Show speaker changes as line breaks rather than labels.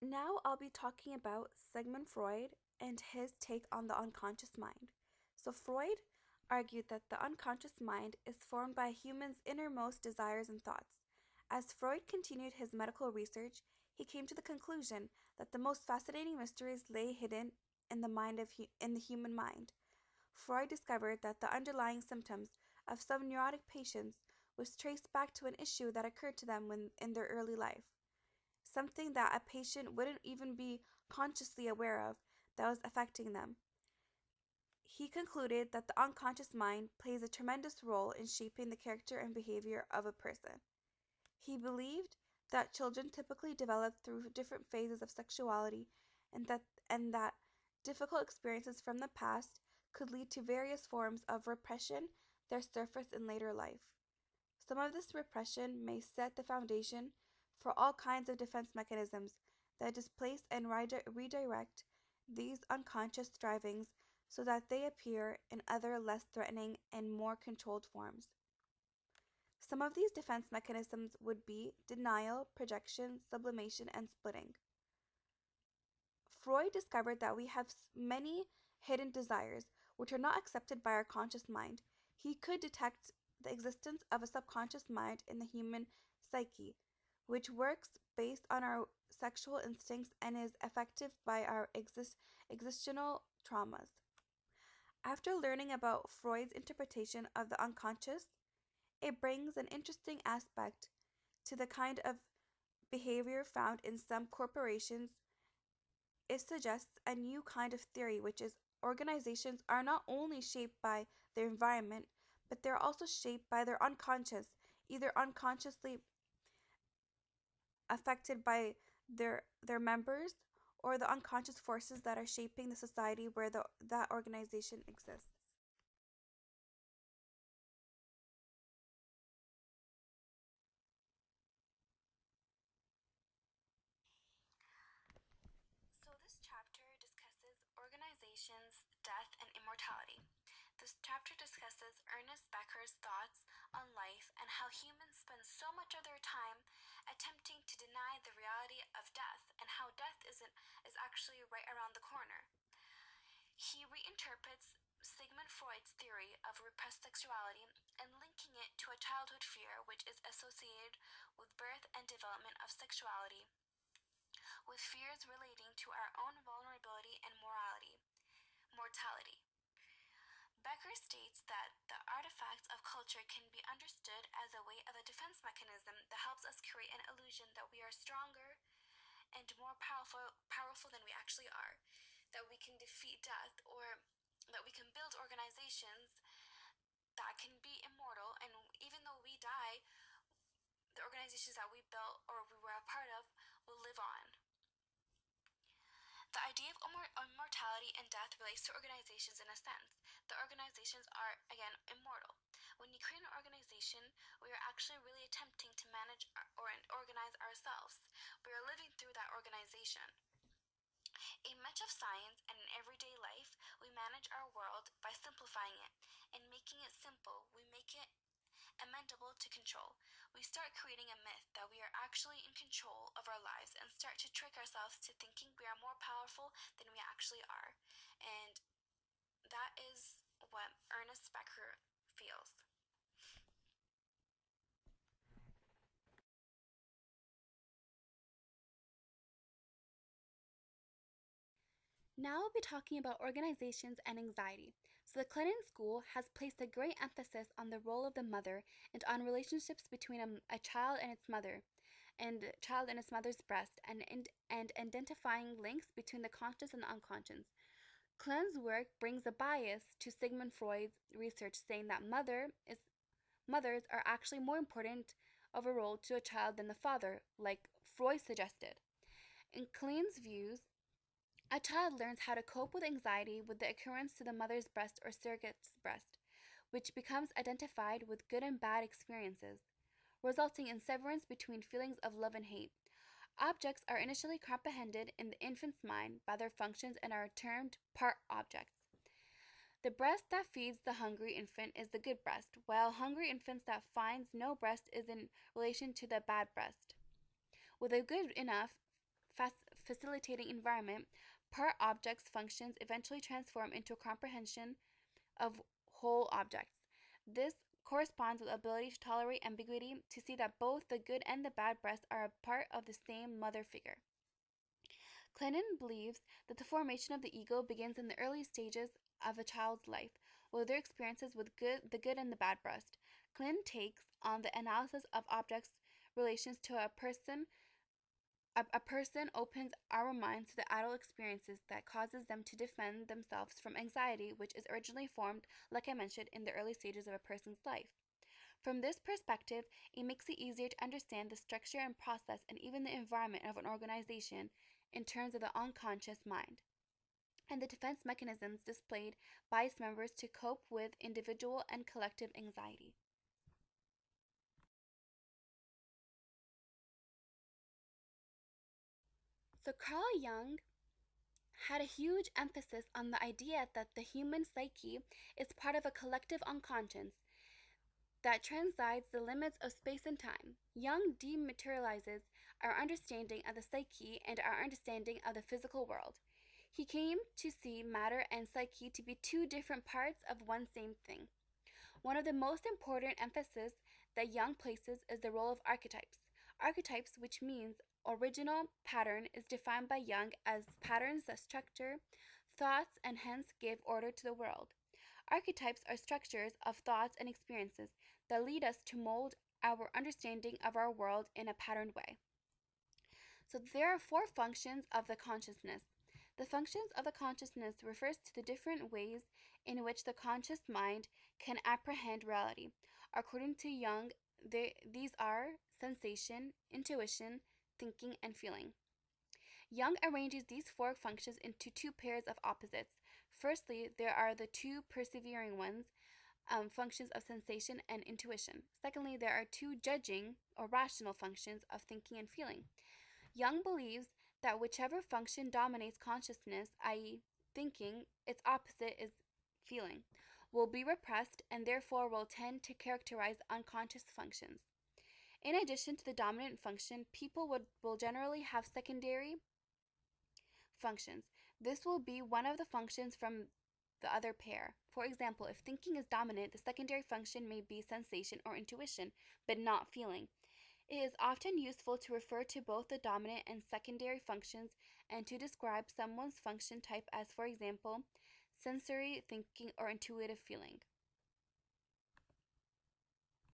Now I'll be talking about Sigmund Freud and his take on the unconscious mind. So, Freud argued that the unconscious mind is formed by a human's innermost desires and thoughts. As Freud continued his medical research, he came to the conclusion that the most fascinating mysteries lay hidden in the human mind. Freud discovered that the underlying symptoms of some neurotic patients was traced back to an issue that occurred to them when in their early life, something that a patient wouldn't even be consciously aware of that was affecting them. He concluded that the unconscious mind plays a tremendous role in shaping the character and behavior of a person. He believed that children typically develop through different phases of sexuality and that difficult experiences from the past could lead to various forms of repression that surface in later life. Some of this repression may set the foundation for all kinds of defense mechanisms that displace and redirect these unconscious strivings so that they appear in other less threatening and more controlled forms. Some of these defense mechanisms would be denial, projection, sublimation, and splitting. Freud discovered that we have many hidden desires which are not accepted by our conscious mind. He could detect the existence of a subconscious mind in the human psyche, which works based on our sexual instincts and is affected by our existential traumas. After learning about Freud's interpretation of the unconscious, it brings an interesting aspect to the kind of behavior found in some corporations. It suggests a new kind of theory, which is organizations are not only shaped by their environment, but they're also shaped by their unconscious, either unconsciously affected by their members or the unconscious forces that are shaping the society where that organization exists. So, this chapter discusses organizations, death, and immortality. This chapter discusses Ernest Becker's thoughts on life and how humans spend so much of their time attempting to deny the reality of death and how death is actually right around the corner. He reinterprets Sigmund Freud's theory of repressed sexuality and linking it to a childhood fear which is associated with birth and development of sexuality, with fears relating to our own vulnerability and mortality. Becker states that the artifacts of culture can be understood as a way of a defense mechanism that helps us create an illusion that we are stronger and more powerful than we actually are, that we can defeat death, or that we can build organizations that can be immortal, and even though we die, the organizations that we built or we were a part of will live on. The idea of immortality and death relates to organizations in a sense. The organizations are, again, immortal. When you create an organization, we are actually really attempting to manage or organize ourselves. We are living through that organization. In much of science and in everyday life, we manage our world by simplifying it. And making it simple, we make it amendable to control. We start creating a myth that we are actually in control of our lives and start to trick ourselves to thinking we are more powerful than we actually are. And that is what Ernest Becker feels. Now we'll be talking about organizations and anxiety. So, the Clinton School has placed a great emphasis on the role of the mother and on relationships between a child and its mother, and child in its mother's breast, and identifying links between the conscious and the unconscious. Clinton's work brings a bias to Sigmund Freud's research, saying that mothers are actually more important of a role to a child than the father, like Freud suggested. In Clinton's views, a child learns how to cope with anxiety with the occurrence to the mother's breast or surrogate's breast, which becomes identified with good and bad experiences, resulting in severance between feelings of love and hate. Objects are initially comprehended in the infant's mind by their functions and are termed part objects. The breast that feeds the hungry infant is the good breast, while hungry infants that finds no breast is in relation to the bad breast. With a good enough facilitating environment, part objects' functions eventually transform into a comprehension of whole objects. This corresponds with the ability to tolerate ambiguity, to see that both the good and the bad breast are a part of the same mother figure. Clinton believes that the formation of the ego begins in the early stages of a child's life, with their experiences with the good and the bad breast. Clinton takes on the analysis of objects' relations to a person. A person opens our minds to the adult experiences that causes them to defend themselves from anxiety, which is originally formed, like I mentioned, in the early stages of a person's life. From this perspective, it makes it easier to understand the structure and process and even the environment of an organization in terms of the unconscious mind and the defense mechanisms displayed by its members to cope with individual and collective anxiety. So, Carl Jung had a huge emphasis on the idea that the human psyche is part of a collective unconscious that transcends the limits of space and time. Jung dematerializes our understanding of the psyche and our understanding of the physical world. He came to see matter and psyche to be two different parts of one same thing. One of the most important emphasis that Jung places is the role of archetypes. Archetypes, which means original pattern, is defined by Jung as patterns that structure thoughts and hence give order to the world. Archetypes are structures of thoughts and experiences that lead us to mold our understanding of our world in a patterned way. So there are four functions of the consciousness. The functions of the consciousness refers to the different ways in which the conscious mind can apprehend reality. According to Jung, these are sensation, intuition, thinking, and feeling. Jung arranges these four functions into two pairs of opposites. Firstly, there are the two persevering ones, functions of sensation and intuition. Secondly, there are two judging or rational functions of thinking and feeling. Jung believes that whichever function dominates consciousness, i.e., thinking, its opposite is feeling, will be repressed and therefore will tend to characterize unconscious functions. In addition to the dominant function, people will generally have secondary functions. This will be one of the functions from the other pair. For example, if thinking is dominant, the secondary function may be sensation or intuition, but not feeling. It is often useful to refer to both the dominant and secondary functions and to describe someone's function type as, for example, sensory thinking or intuitive feeling.